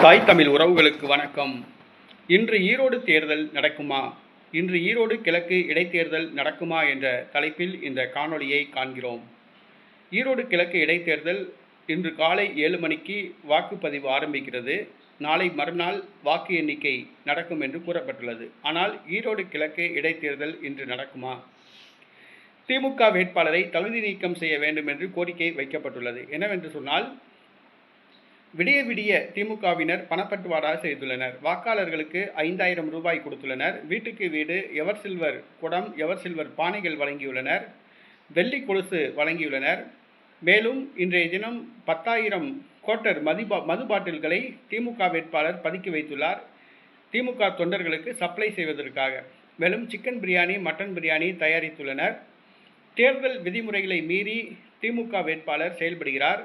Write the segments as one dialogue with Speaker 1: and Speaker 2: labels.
Speaker 1: தாய் தமிழ் உறவுகளுக்கு வணக்கம். இன்று ஈரோடு தேர்தல் நடக்குமா, இன்று ஈரோடு கிழக்கு இடைத்தேர்தல் நடக்குமா என்ற தலைப்பில் இந்த காணொளியை காண்கிறோம். ஈரோடு கிழக்கு இடைத்தேர்தல் இன்று காலை 7 மணிக்கு வாக்குப்பதிவு ஆரம்பிக்கிறது. நாளை மறுநாள் வாக்கு எண்ணிக்கை நடக்கும் என்று கூறப்பட்டுள்ளது. ஆனால் ஈரோடு கிழக்கு இடைத்தேர்தல் இன்று நடக்குமா? திமுக வேட்பாளரை தகுதி நீக்கம் செய்ய வேண்டும் என்று கோரிக்கை வைக்கப்பட்டுள்ளது. என்னவென்று சொன்னால், விடிய விடிய திமுகவினர் பணப்பட்டுவாடா செய்துள்ளனர். வாக்காளர்களுக்கு 5000 ரூபாய் கொடுத்துள்ளனர். வீட்டுக்கு வீடு எவர் சில்வர் குடம், எவர் சில்வர் பானைகள் வழங்கியுள்ளனர். வெள்ளி கொலுசு வழங்கியுள்ளனர். மேலும் இன்றைய தினம் 10,000 கோட்டர் மது பாட்டில்களை திமுக வேட்பாளர் பதுக்கி வைத்துள்ளார், திமுக தொண்டர்களுக்கு சப்ளை செய்வதற்காக. மேலும் சிக்கன் பிரியாணி, மட்டன் பிரியாணி தயாரித்துள்ளனர். தேர்தல் விதிமுறைகளை மீறி திமுக வேட்பாளர் செயல்படுகிறார்.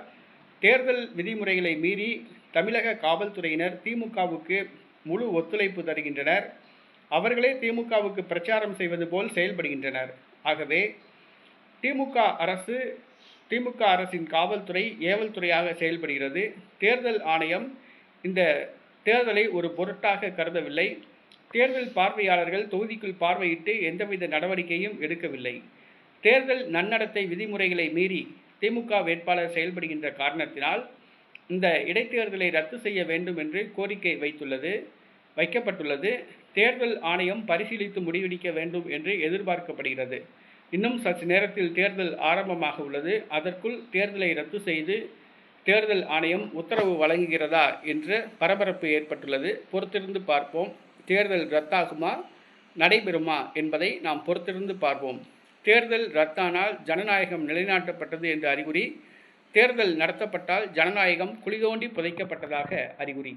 Speaker 1: தேர்தல் விதிமுறைகளை மீறி தமிழக காவல்துறையினர் திமுகவுக்கு முழு ஒத்துழைப்பு தருகின்றனர். அவர்களே திமுகவுக்கு பிரச்சாரம் செய்வது போல் செயல்படுகின்றனர். ஆகவே திமுக அரசின் காவல்துறை ஏவல் துறையாக செயல்படுகிறது. தேர்தல் ஆணையம் இந்த தேர்தலை ஒரு பொருட்டாக கருதவில்லை. தேர்தல் பார்வையாளர்கள் தொகுதிக்குள் பார்வையிட்டு எந்தவித நடவடிக்கையும் எடுக்கவில்லை. தேர்தல் நன்னடத்தை விதிமுறைகளை மீறி திமுக வேட்பாளர் செயல்படுகின்ற காரணத்தினால் இந்த இடைத்தேர்தலை ரத்து செய்ய வேண்டும் என்று கோரிக்கை வைக்கப்பட்டுள்ளது. தேர்தல் ஆணையம் பரிசீலித்து முடிவெடுக்க வேண்டும் என்று எதிர்பார்க்கப்படுகிறது. இன்னும் சற்று நேரத்தில் தேர்தல் ஆரம்பமாக உள்ளது. அதற்குள் தேர்தலை ரத்து செய்து தேர்தல் ஆணையம் உத்தரவு வழங்குகிறதா என்ற பரபரப்பு ஏற்பட்டுள்ளது. பொறுத்திருந்து பார்ப்போம். தேர்தல் ரத்தாகுமா, நடைபெறுமா என்பதை நாம் பொறுத்திருந்து பார்ப்போம். தேர்தல் ரத்தானால் ஜனநாயகம் நிலைநாட்டப்பட்டது என்ற அறிகுறி. தேர்தல் நடத்தப்பட்டால் ஜனநாயகம் குழி தோண்டி புதைக்கப்பட்டதாக அறிகுறி.